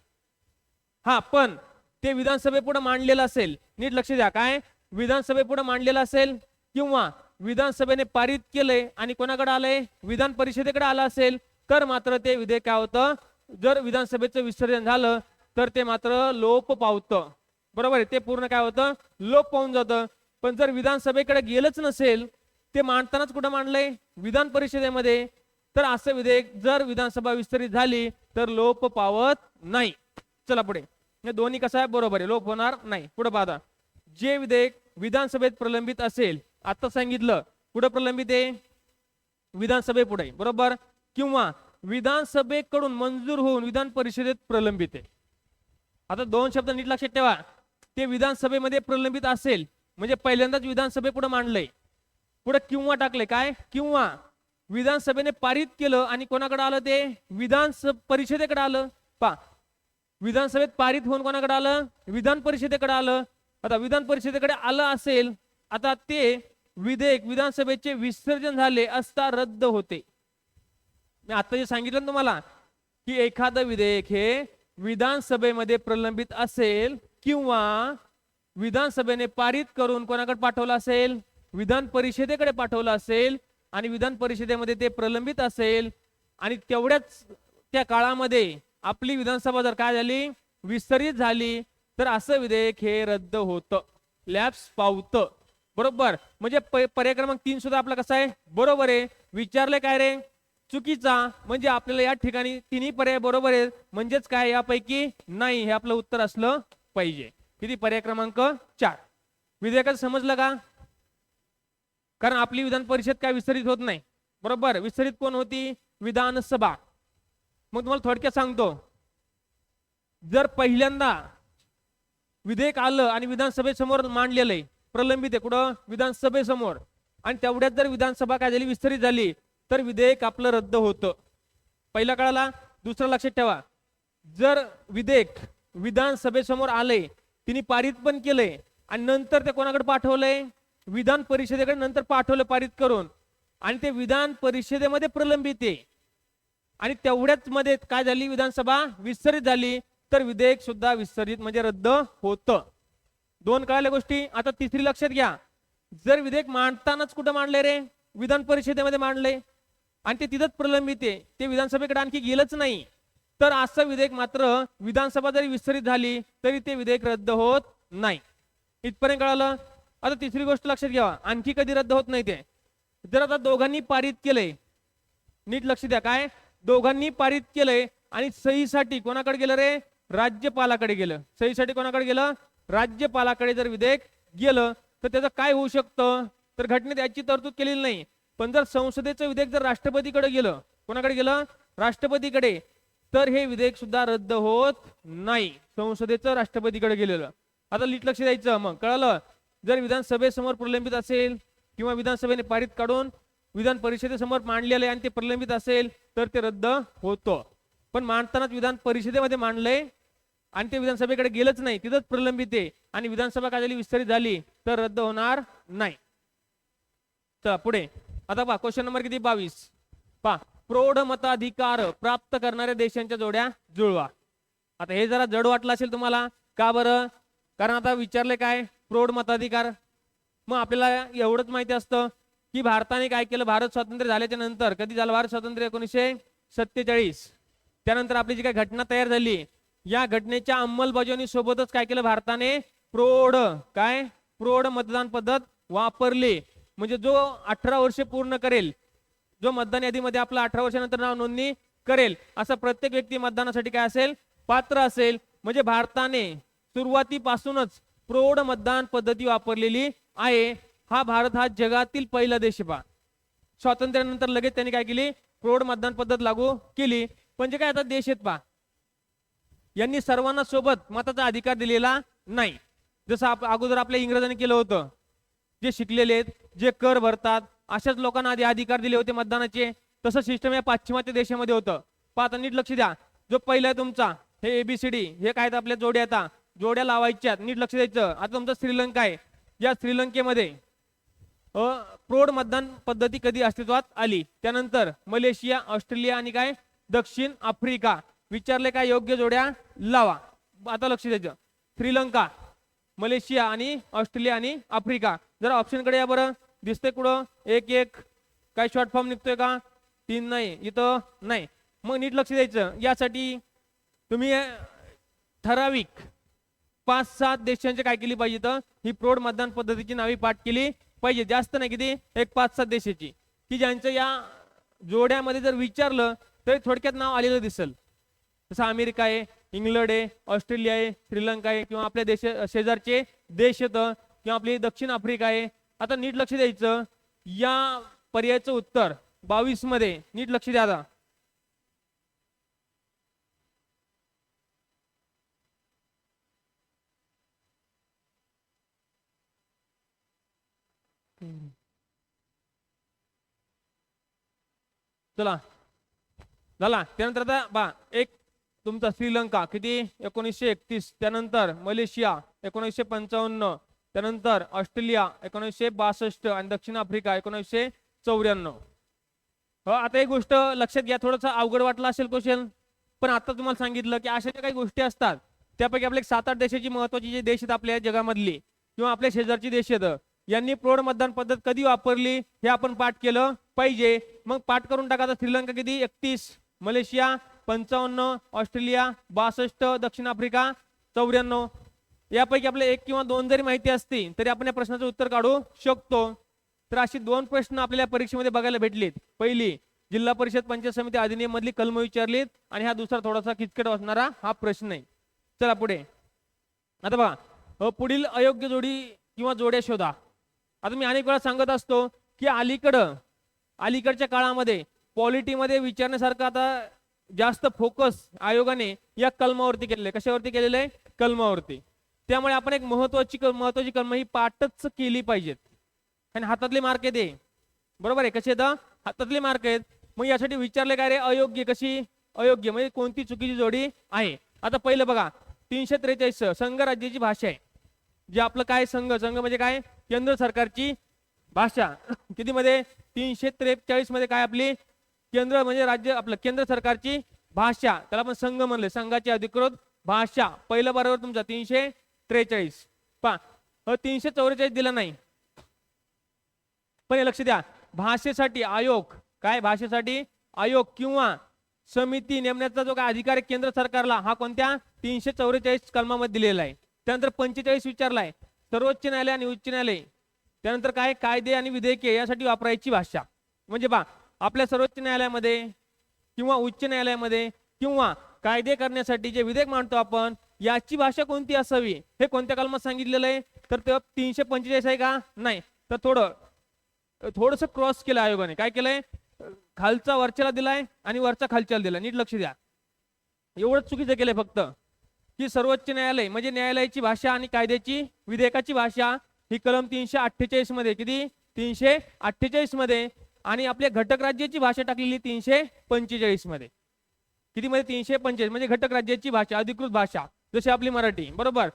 हा पण ते विधानसभेपुढे मांडलेलं असेल, नीट लक्ष द्या, काय विधानसभेपुढे मांडलेलं असेल किंवा विधानसभेने पारित केलंय आणि कोणाकडे आलंय, विधान परिषदेकडे आलं असेल, तर मात्र ते विधेयक काय होतं, जर विधानसभेचं विसर्जन झालं तर ते मात्र लोप पावतं बरोबर आहे. ते पूर्ण काय होतं, लोप पावून जातं. पण जर विधानसभेकडे गेलंच नसेल, ते मांडतानाच कुठं मांडलंय, विधान परिषदेमध्ये, तर असं विधेयक जर विधानसभा विस्तारित झाली तर लोप पावत नाही. चला पुढे, हे दोन्ही कसं आहे, बरोबर आहे, लोप होणार नाही. पुढे पाहता, जे विधेयक विधानसभेत प्रलंबित असेल, आता सांगितलं पुढे प्रलंबित आहे विधानसभेपुढे बरोबर, किंवा विधानसभेकडून मंजूर होऊन विधान परिषदेत प्रलंबित आहे. आता 2 शब्द नीट लक्षात ठेवा. ते विधानसभेमध्ये प्रलंबित असेल म्हणजे पहिल्यांदाच विधानसभेपुढे मांडलंय, पुढे किंवा टाकले, काय किंवा विधानसभेने पारित केलं आणि कोणाकडे आलं, ते विधान परिषदेकडे आलं. पहा विधानसभेत पारित होऊन कोणाकडे आलं, विधान परिषदेकडे आलं. आता विधान परिषदेकडे आलं असेल, आता ते विधेयक विधानसभेचे विसर्जन झाले असता रद्द होते. मी आता जे सांगितलं ना तुम्हाला की एखादं विधेयक हे विधानसभेमध्ये प्रलंबित असेल किंवा विधानसभेने पारित करून कोणाकडे पाठवलं असेल, विधान परिषदेकडे पाठवलं असेल, आणि विधान परिषदेमध्ये ते प्रलंबित असेल, आणि तेवढ्याच त्या काळामध्ये आपली विधानसभा जर काय झाली, विस्तारित झाली, तर असं विधेयक हे रद्द होतं, लॅप्स पावतं. बरोबर, म्हणजे पर्याय क्रमांक 3 सुद्धा आपला कसा आहे, बरोबर आहे. विचारले काय रे, चुकीचा, म्हणजे आपल्याला या ठिकाणी तिन्ही पर्याय बरोबर आहेत, म्हणजेच काय यापैकी नाही, हे आपलं उत्तर असलं पाहिजे. किती, पर्याय क्रमांक 4. विधेयकाचं समजलं का? कारण आपली विधान परिषद काय विस्तारित होत नाही, बरोबर. विस्तारित कोण होती, विधानसभा. मग तुम्हाला थोडक्यात सांगतो, जर पहिल्यांदा विधेयक आलं आणि विधानसभेसमोर मांडलेलं आहे, प्रलंबित आहे कुठं, विधानसभेसमोर, आणि तेवढ्यात जर विधानसभा काय झाली, विस्तारित झाली, तर विधेयक आपलं रद्द होतं. पहिला कळाला. दुसरं लक्षात ठेवा, जर विधेयक विधानसभेसमोर आलंय, तिने पारित पण केलंय, आणि नंतर ते कोणाकडे पाठवलंय, विधान परिषदेकडे नंतर पाठवलं पारित करून, आणि ते विधान परिषदेमध्ये प्रलंबित आहे, आणि तेवढ्याच मध्ये काय झाली, विधानसभा विस्तारित झाली, तर विधेयक सुद्धा विस्तारित म्हणजे रद्द होतं. 2 कळाल्या गोष्टी. आता तिसरी लक्षात घ्या, जर विधेयक मांडतानाच कुठं मांडले रे, विधान परिषदेमध्ये मांडले, आणि ते तिथंच प्रलंबित आहे, ते विधानसभेकडे आणखी गेलंच नाही, तर असं विधेयक मात्र विधानसभा जरी विस्तारित झाली तरी ते विधेयक रद्द होत नाही. इथपर्यंत कळालं. आता तिसरी गोष्ट लक्षात घ्या, आणखी कधी रद्द होत नाही ते, जर आता दोघांनी पारित केलंय, नीट लक्ष द्या, काय दोघांनी पारित केलंय, आणि सहीसाठी कोणाकडे गेलं रे, राज्यपालाकडे गेलं. सहीसाठी कोणाकडे गेलं, राज्यपालाकडे जर विधेयक गेलं, तर त्याचं काय होऊ शकतं, तर घटनेत याची तरतूद केलेली नाही, पण जर संसदेचं विधेयक जर राष्ट्रपतीकडे गेलं, कोणाकडे गेलं, राष्ट्रपतीकडे, तर हे विधेयक सुद्धा रद्द होत नाही, संसदेचं राष्ट्रपतीकडे गेलेलं. आता नीट लक्ष द्यायचं. मग कळलं, जर विधानसभेसमोर प्रलंबित असेल किंवा विधानसभेने पारित काढून विधान परिषदेसमोर मांडलेलं आहे आणि ते प्रलंबित असेल, तर ते रद्द होतं. पण मांडतानाच विधान परिषदेमध्ये मांडलंय आणि ते विधानसभेकडे गेलंच नाही, तिथंच प्रलंबित आहे, आणि विधानसभा काय झाली, विस्तारित झाली, तर रद्द होणार नाही. तर पुढे आता पहा, क्वेश्चन नंबर किती, 22. पहा, प्रौढ मताधिकार प्राप्त करणाऱ्या देशांच्या जोड्या जुळवा. आता हे जरा जड वाटलं असेल तुम्हाला, का बरं, कारण आता विचारले काय, प्रौढ मताधिकार. मग आपल्याला एवढंच माहिती असतं की भारताने काय केलं, भारत स्वातंत्र्य झाल्याच्या नंतर, कधी झालं भारत स्वातंत्र्य, 1947. त्यानंतर आपली जी काही घटना तयार झाली, या घटनेच्या अंमलबजावणी सोबतच काय केलं भारताने, प्रौढ मतदान पद्धत वापरली. म्हणजे जो 18 वर्ष पूर्ण करेल, जो मतदान यादीमध्ये आपलं 18 वर्षानंतर नाव नोंदणी करेल, असा प्रत्येक व्यक्ती मतदानासाठी काय असेल, पात्र असेल. म्हणजे भारताने सुरुवातीपासूनच प्रौढ मतदान पद्धती वापरलेली आहे. हा जगातील पहिला देश आहे. स्वातंत्र्यानंतर लगेच त्यांनी काय केली, प्रौढ मतदान पद्धत लागू केली. म्हणजे काय, आता देश आहेत पहा, यांनी सर्वांना सोबत मताचा अधिकार दिलेला नाही. जसं अगोदर आपल्या इंग्रजांनी केलं होतं, जे शिकलेले आहेत, जे कर भरतात, अशाच लोकांना आधी अधिकार दिले होते मतदानाचे. तसं सिस्टम या पाश्चिमात्य देशामध्ये होतं. पाहता नीट लक्ष द्या, जो पहिला आहे तुमचा, हे ABCD, हे काय आपल्या जोड्या, आता जोड्या लावायच्यात, नीट लक्ष द्यायचं. आता तुमचा श्रीलंका आहे, या श्रीलंकेमध्ये प्रौढ मतदान पद्धती कधी अस्तित्वात आली, त्यानंतर मलेशिया, ऑस्ट्रेलिया आणि काय दक्षिण आफ्रिका. विचारले काय, योग्य जोड्या लावा. आता लक्ष द्यायचं, श्रीलंका, मलेशिया आणि ऑस्ट्रेलिया आणि आफ्रिका. जरा ऑप्शन कडे या बरं, दिसतंय कुठं, 1-1 काय शॉर्ट फॉर्म निघतोय का, 3 नाही, इथं नाही. मग नीट लक्ष द्यायचं, यासाठी तुम्ही ठराविक 5-7 देशांची काय केली पाहिजे, तर ही प्रौढ मतदान पद्धतीची नावे पाठ केली पाहिजे. जास्त नाही, किती, एक 5-7 देशाची, की ज्यांचं या जोड्यामध्ये जर विचारलं तरी थोडक्यात नाव आलेलं दिसेल. जसं अमेरिका आहे, इंग्लंड आहे, ऑस्ट्रेलिया आहे, श्रीलंका आहे, किंवा आपल्या देश शेजारचे देश येतं, किंवा आपली दक्षिण आफ्रिका आहे. आता नीट लक्ष द्यायचं, या पर्यायाचं उत्तर 22 मध्ये नीट लक्ष द्या. आता चला झाला. त्यानंतर आता एक तुमचा श्रीलंका किती, 1931. त्यानंतर मलेशिया 1955. त्यानंतर ऑस्ट्रेलिया 1962 आणि दक्षिण आफ्रिका 1994. आता एक गोष्ट लक्षात घ्या, थोडंसं अवघड वाटलं असेल क्वेश्चन, पण आता तुम्हाला सांगितलं की अशा ज्या काही गोष्टी असतात, त्यापैकी आपल्या 7-8 देशाची महत्वाची जे देश आहेत आपल्या जगामधली, किंवा आपल्या शेजारची देश आहेत, यांनी प्रौढ मतदान पद्धत कधी वापरली हे आपण पाठ केलं पाहिजे. मग पाठ करून टाका. श्रीलंका किती, 31, मलेशिया 55, ऑस्ट्रेलिया 62, दक्षिण आफ्रिका 94. यापैकी आपले एक किंवा दोन जरी माहिती असती तरी आपण या प्रश्नाचं उत्तर काढू शकतो. तर अशी दोन प्रश्न आपल्याला परीक्षेमध्ये बघायला भेटलीत. पहिली जिल्हा परिषद पंचायत समिती अधिनियम मधली कलम विचारलीत आणि हा दुसरा थोडासा किचकट असणारा हा प्रश्न आहे. चला पुढे. आता बघा पुढील अयोग्य जोडी किंवा जोड्या शोधा. आता मी अनेक वेळा सांगत असतो की अलीकडच्या काळामध्ये पॉलिटीमध्ये विचारण्यासारखं आता जास्त फोकस आयोगाने या कलमावरती केलेलं आहे. कशावरती केलेलं आहे? कलमावरती. त्यामुळे आपण एक महत्वाची कलम ही पाठच केली पाहिजेत आणि हातातले मार्क दे. बरोबर आहे? कसे आहेत? हातातले मार्क आहेत. मग यासाठी विचारले काय रे? अयोग्य. कशी अयोग्य म्हणजे कोणती चुकीची जोडी आहे. आता पहिलं बघा 343 संघ राज्याची भाषा आहे. जे आपलं काय संघ म्हणजे काय? केंद्र सरकारची भाषा. किती मध्ये? 343 मध्ये काय आपली केंद्र म्हणजे राज्य आपलं केंद्र सरकारची भाषा, त्याला आपण संघ म्हणले. संघाची अधिकृत भाषा. पहिलं बरोबर तुमचा 343. पहा 344 दिला नाही. पण लक्ष द्या, भाषेसाठी आयोग काय? भाषेसाठी आयोग किंवा समिती नेमण्याचा जो काय अधिकार आहे केंद्र सरकारला, हा कोणत्या 344 कलमामध्ये दिलेला आहे. त्यानंतर 45 विचारलाय सर्वोच्च न्यायालय आणि उच्च न्यायालय. त्यानंतर काय? कायदे आणि विधेयके यासाठी वापरायची भाषा. म्हणजे पहा आपल्या सर्वोच्च न्यायालयामध्ये किंवा उच्च न्यायालयामध्ये किंवा कायदे करण्यासाठी जे विधेयक मांडतो आपण, याची भाषा कोणती असावी हे कोणत्या कलमात सांगितलेलं आहे? तर ते 345 आहे का? नाही. तर थोडस क्रॉस केलं आयोगाने. काय केलंय? खालचा वरच्याला दिलाय आणि वरचा खालच्याला दिलाय. नीट लक्ष द्या. एवढंच चुकीचं केलंय फक्त की सर्वोच्च न्यायालय म्हणजे न्यायालयाची भाषा आणि कायद्याची विधेयकाची भाषा ही कलम 348 मध्ये. किती? 348 मध्ये. आणि आपल्या घटक राज्याची भाषा टाकलेली 345 मध्ये. किती मध्ये? 345 म्हणजे घटक राज्याची भाषा, अधिकृत भाषा, जशी आपली मराठी. बरोबर.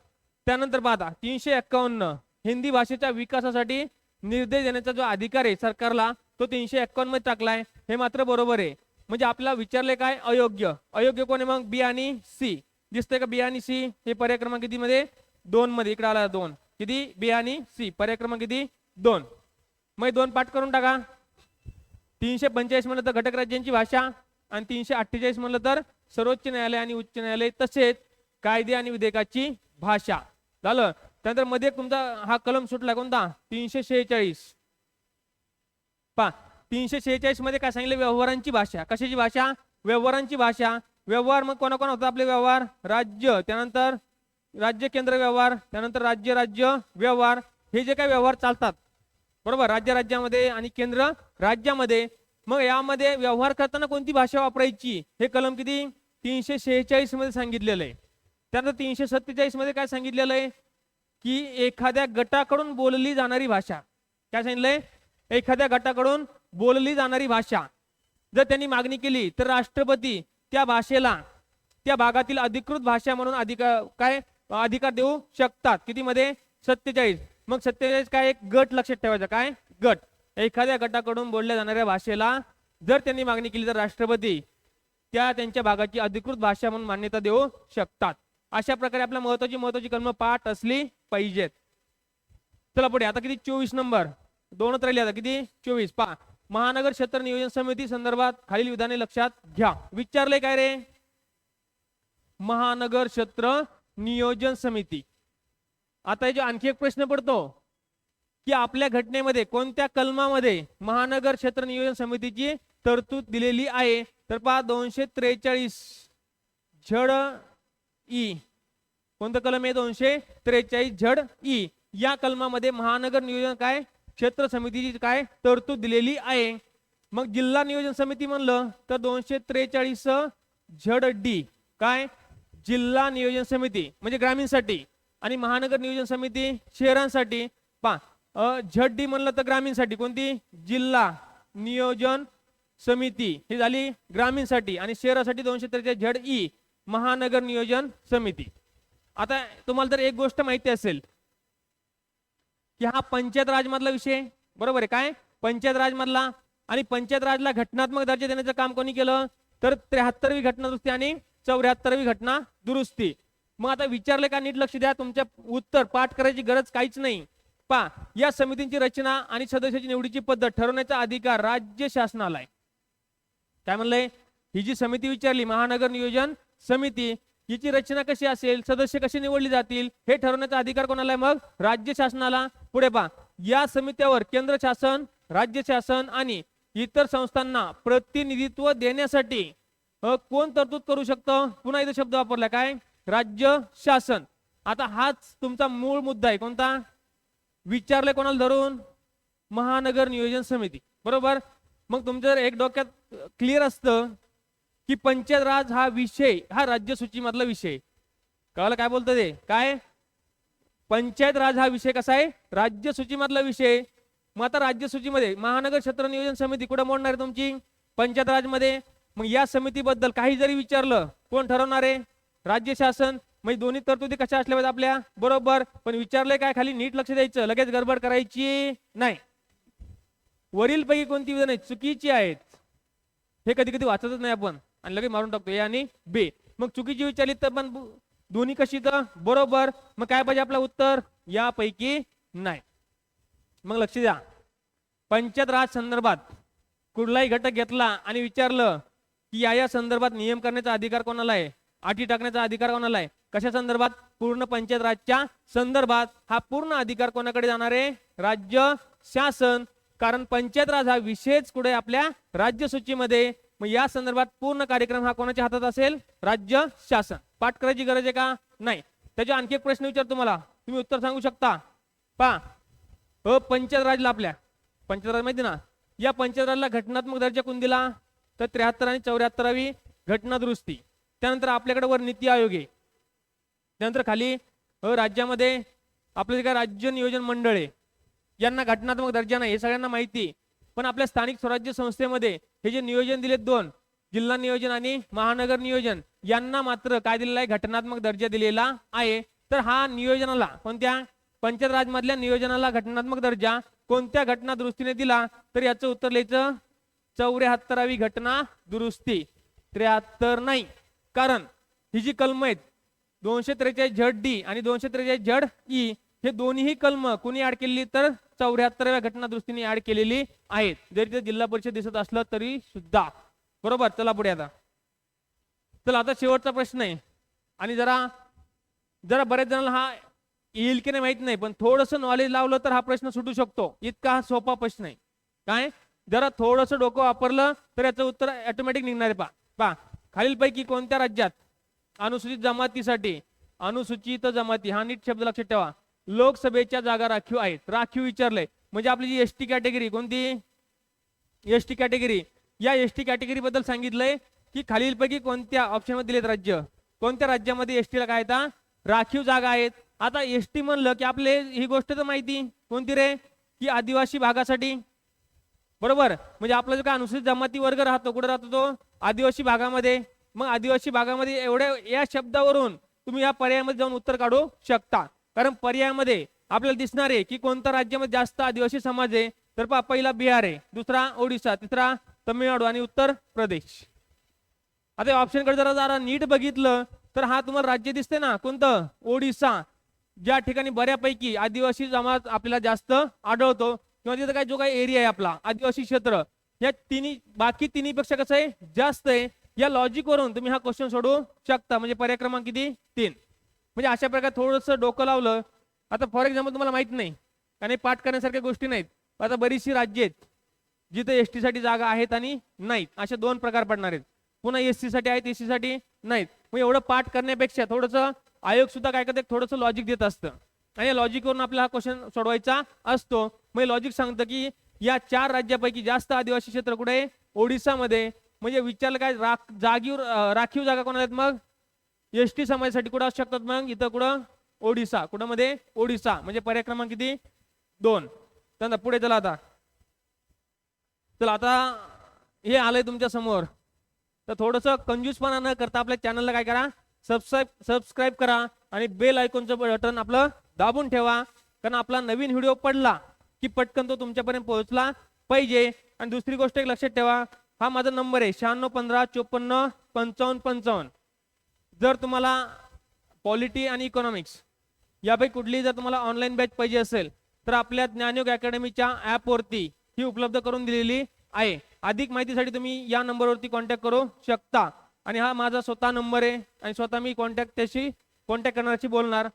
त्यानंतर पाहता 351 हिंदी भाषेच्या विकासासाठी निर्देश देण्याचा जो अधिकार आहे सरकारला, तो 351 मध्ये टाकलाय. हे मात्र बरोबर आहे. म्हणजे आपल्याला विचारले काय? अयोग्य. अयोग्य कोण आहे मग? बी आणि सी. दिसतंय का? बी आणि सी. हे पर्याय क्रमांक किती मध्ये? 2 मध्ये. इकडे आला 2. किती? बी आणि सी. पर्याय क्रमांक किती? 2. मग 2 पाठ करून टाका. 345 म्हणलं तर घटक राज्यांची भाषा आणि 348 म्हणलं तर सर्वोच्च न्यायालय आणि उच्च न्यायालय तसेच कायदे आणि विधेयकाची भाषा. झालं. त्यानंतर मध्ये तुमचा हा कलम सुटला कोणता? 346. पहा 346 मध्ये काय सांगितलं? व्यवहारांची भाषा. कशाची भाषा? व्यवहारांची भाषा. व्यवहार मग कोणाकोण होता आपले व्यवहार? राज्य, त्यानंतर राज्य केंद्र व्यवहार, त्यानंतर राज्य व्यवहार. हे जे काही व्यवहार चालतात बरोबर राज्यामध्ये आणि केंद्र राज्यामध्ये, मग यामध्ये व्यवहार करताना कोणती भाषा वापरायची हे कलम किती? 346 मध्ये सांगितलेलं आहे. त्यानंतर 347 मध्ये काय सांगितलेलं आहे? की एखाद्या गटाकडून बोलली जाणारी भाषा. काय सांगितलंय? एखाद्या गटाकडून बोलली जाणारी भाषा जर त्यांनी मागणी केली तर राष्ट्रपती त्या भाषेला त्या भागातील अधिकृत भाषा म्हणून अधिकार देऊ शकतात. किती मध्ये? 47. मग 47 काय? एक गट लक्षात ठेवायचा. काय? गट. एखाद्या गटाकडून बोलल्या जाणाऱ्या भाषेला जर त्यांनी मागणी केली तर राष्ट्रपती त्यांच्या भागाची अधिकृत भाषा म्हणून मान्यता देऊ शकतात. अशा प्रकारे आपल्या महत्वाची कलम पाठ असली पाहिजेत. चला पुढे. आता किती? 24 नंबर. 2च राहिले आता. किती? 24. पहा महानगर क्षेत्र नियोजन समिती संदर्भात खालील विधाने लक्षात घ्या. विचारले काय रे? महानगर क्षेत्र नियोजन समिती. आता याचा आणखी एक प्रश्न पडतो की आपल्या घटनेमध्ये कोणत्या कलमामध्ये महानगर क्षेत्र नियोजन समितीची तरतूद दिलेली आहे? तर पहा 243 झड ई. कोणतं कलम आहे? 243 झड ई. या कलमामध्ये महानगर नियोजन काय क्षेत्र समितीची काय तरतूद दिलेली आहे. मग जिल्हा नियोजन समिती म्हणलं तर 243 झड डी. काय? जिल्हा नियोजन समिती म्हणजे ग्रामीणसाठी आणि महानगर नियोजन समिती शहरांसाठी. पहा झड डी म्हणलं तर ग्रामीणसाठी. कोणती? जिल्हा नियोजन समिती ही झाली ग्रामीणसाठी आणि शहरासाठी 243 झड ई महानगर नियोजन समिती. आता तुम्हाला जर एक गोष्ट माहिती असेल की हा पंचायत राज मधला विषय बरोबर आहे. काय? पंचायत राज मधला. आणि पंचायत राजला घटनात्मक दर्जा देण्याचं काम कोणी केलं? तर 73वी घटना दुरुस्ती आणि 74वी घटना दुरुस्ती. मग आता विचारले का? नीट लक्ष द्या. तुमच्या उत्तर पाठ करायची गरज काहीच नाही. पहा या समितींची रचना आणि सदस्याची निवडीची पद्धत ठरवण्याचा अधिकार राज्य शासनाला आहे. काय म्हणलंय? ही जी समिती विचारली महानगर नियोजन समिती, हिची रचना कशी असेल, सदस्य कसे निवडले जातील, हे ठरवण्याचा अधिकार कोणाला आहे? मग राज्य शासनाला. पुढे पहा, या समित्यावर केंद्र शासन, राज्य शासन आणि इतर संस्थांना प्रतिनिधित्व देण्यासाठी कोण तरतूद करू शकतं? पुन्हा इथे शब्द वापरला, काय? राज्य शासन. आता हाच तुमचा मूळ मुद्दा आहे. कोणता? विचारले कोणाला धरून? महानगर नियोजन समिती. बरोबर. मग तुमच्या एक डोक्यात क्लिअर असतं की पंचायत राज हा विषय हा राज्य सूचीमधला विषय. कळलं काय बोलतं ते? काय? पंचायत राज हा विषय कसा आहे? राज्य सूचीमधला विषय. मग आता राज्य सूचीमध्ये महानगर क्षेत्र नियोजन समिती कुठे मोडणार आहे तुमची? पंचायत राज मध्ये. मग या समितीबद्दल काही जरी विचारलं, कोण ठरवणार आहे? राज्य शासन. म्हणजे दोन्ही तरतुदी कशा असल्या पाहिजे आपल्या? बरोबर. पण विचारलंय काय खाली? नीट लक्ष द्यायचं, लगेच गडबड करायची नाही. वरील पैकी कोणती विधाने चुकीची आहेत? हे कधी कधी वाचतच नाही आपण आणि लगेच मारून टाकतो ए आणि बे. मग चुकीची विचारली तर पण दोन्ही कशी तर बरोबर. मग काय पाहिजे आपलं उत्तर? यापैकी नाही. मग लक्ष द्या, पंचायत राज संदर्भात कुठलाही घटक घेतला आणि विचारलं की या संदर्भात नियम करण्याचा अधिकार कोणाला आहे, अटी टाकण्याचा अधिकार कोणाला आहे, कशा संदर्भात? पूर्ण पंचायत राजच्या संदर्भात. हा पूर्ण अधिकार कोणाकडे जाणार आहे? राज्य शासन. कारण पंचायत राज हा विषयच कुठे? आपल्या राज्य सूचीमध्ये. मग या संदर्भात पूर्ण कार्यक्रम हा कोणाच्या हातात असेल? राज्य शासन. पाठ करायची गरज आहे का? नाही. त्याच्या आणखी एक प्रश्न विचारतो तुम्हाला, तुम्ही उत्तर सांगू शकता. पहा, पंचायत राजला आपल्या पंचायत राज माहिती ना, या पंचायत राजला घटनात्मक दर्जा कोण दिला? तर 73 आणि 74वी घटना दुरुस्ती. त्यानंतर आपल्याकडे वर नीती आयोग आहे. त्यानंतर खाली राज्यामध्ये आपलं जे काय राज्य नियोजन मंडळ आहे, यांना घटनात्मक दर्जा नाही, हे सगळ्यांना माहिती. पण आपल्या स्थानिक स्वराज्य संस्थेमध्ये हे जे नियोजन दिलेत दोन, जिल्हा नियोजन आणि महानगर नियोजन, यांना मात्र काय दिलेला आहे? घटनात्मक दर्जा दिलेला आहे. तर हा नियोजनाला, कोणत्या? पंचायत राज मधल्या नियोजनाला घटनात्मक दर्जा कोणत्या घटना दुरुस्तीने दिला? तर याचं उत्तर लिहायचं 74वी घटना दुरुस्ती. 73 नाही, कारण ही जी कलम आहेत 243 झड डी आणि 243 झड ई, हे दोन्हीही कलम कुणी ऍड केलेली? तर 74व्या घटना दुरुस्तीने ऍड केलेली आहेत, जरी ते जिल्हा परिषद दिसत असलं तरी सुद्धा. बरोबर. चला पुढे. चला आता शेवटचा प्रश्न आहे आणि जरा बऱ्याच जणांना हा येईल की नाही माहित नाही, पण थोडस नॉलेज लावलं तर हा प्रश्न सुटू शकतो. इतका हा सोपा प्रश्न आहे. काय? जरा थोडस डोकं वापरलं तर याचं उत्तर ऑटोमॅटिक निघणार आहे. पहा, खालीलपैकी कोणत्या राज्यात अनुसूचित जमातीसाठी, अनुसूचित जमाती हा नीट शब्द लक्षात ठेवा, लोकसभेच्या जागा राखीव आहेत? राखीव विचारलंय म्हणजे आपली जी एसटी कॅटेगरी, कोणती? ST category. या एसटी कॅटेगरी बद्दल सांगितलंय की खालीलपैकी कोणत्या ऑप्शन मध्ये दिलेत राज्य, कोणत्या राज्यामध्ये एसटीला काय आता राखीव जागा आहेत? आता एसटी म्हणलं की आपले ही गोष्ट तर माहिती, कोणती रे? की आदिवासी भागासाठी. बरोबर. म्हणजे आपला जो काय अनुसूचित जमाती वर्ग राहतो, कुठे राहतो तो? आदिवासी भागामध्ये. मग आदिवासी भागामध्ये एवढ्या या शब्दावरून तुम्ही या पर्यायामध्ये जाऊन उत्तर काढू शकता. कारण पर्यायामध्ये आपल्याला दिसणार आहे की कोणत्या राज्यामध्ये जास्त आदिवासी समाज आहे. तर पहा, पहिला बिहार आहे, दुसरा ओडिशा, तिसरा तमिळनाडू आणि उत्तर प्रदेश. आता ऑप्शन कडे जरा नीट बघितलं तर हा तुम्हाला राज्य दिसते ना, कोणतं? ओडिशा, ज्या ठिकाणी बऱ्यापैकी आदिवासी जमात आपल्याला जास्त आढळतो, किंवा तिथं काय जो काही एरिया आहे आपला आदिवासी क्षेत्र, या बाकी तिन्ही पेक्षा कसं आहे? जास्त आहे. या लॉजिक वरून तुम्ही हा क्वेश्चन सोडवू शकता. म्हणजे पर्याय क्रमांक किती? 3. म्हणजे अशा प्रकारे थोडंसं डोकं लावलं. आता फॉर एक्झाम्पल तुम्हाला माहित नाही आणि पाठ करण्यासारख्या गोष्टी नाहीत. आता बरीचशी राज्य आहेत जिथे एसटी साठी जागा आहेत आणि नाहीत, असे 2 प्रकार पडणार आहेत. पुन्हा एससी साठी आहेत, एससी साठी नाहीत. मग एवढं पाठ करण्यापेक्षा थोडंसं आयोग सुद्धा काय करते? थोडंसं लॉजिक देत असतं आणि या लॉजिक वरून आपल्याला हा क्वेश्चन सोडवायचा असतो. मग लॉजिक सांगतं की या 4 राज्यापैकी जास्त आदिवासी क्षेत्र कुठे आहे? ओडिशामध्ये. म्हणजे विचारलं काय? राखीव जागा कोणाला आहेत? मग एसटी समाजासाठी कुठं असू शकतात? मग इथं कुठं? ओडिशा. कुठं मध्ये? ओडिशा. म्हणजे पर्याय क्रमांक किती? 2. तर पुढे चला. आता हे तुमच्या समोर. तर थोडंसं कंजूसपणा न करता आपल्या चॅनलला काय करा? सबस्क्राईब करा आणि बेल आयकॉनचं बटन आपलं दाबून ठेवा. कारण आपला नवीन व्हिडिओ पडला की पटकन तो तुमच्यापर्यंत पोहोचला पाहिजे. आणि दुसरी गोष्ट एक लक्षात ठेवा, हा माझा नंबर आहे 9615545555. जर तुम्हाला पॉलिटी आणि इकॉनॉमिक्स यापैकी कुठलीही जर तुम्हाला ऑनलाईन बॅच पाहिजे असेल तर आपल्या ज्ञानयोग अकॅडमीच्या ॲपवरती ही उपलब्ध करून दिलेली आहे. अधिक माहितीसाठी तुम्ही या नंबरवरती कॉन्टॅक्ट करू शकता. आणि हा माझा स्वतः नंबर आहे आणि स्वतः मी कॉन्टॅक्ट करण्याची बोलणार.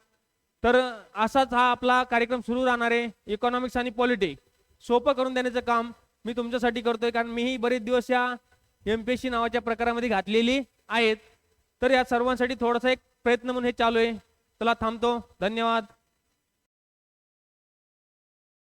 तर असाच हा आपला कार्यक्रम सुरू राहणार आहे. इकॉनॉमिक्स आणि पॉलिटिक्स सोपं करून देण्याचं काम मी तुमच्यासाठी करतोय, कारण मीही बरेच दिवस या MPSC नावाच्या प्रकारामध्ये घातलेली आहेत. तर या सर्वांसाठी थोडासा एक प्रयत्न म्हणून हे चालू आहे. चला थांबतो. धन्यवाद.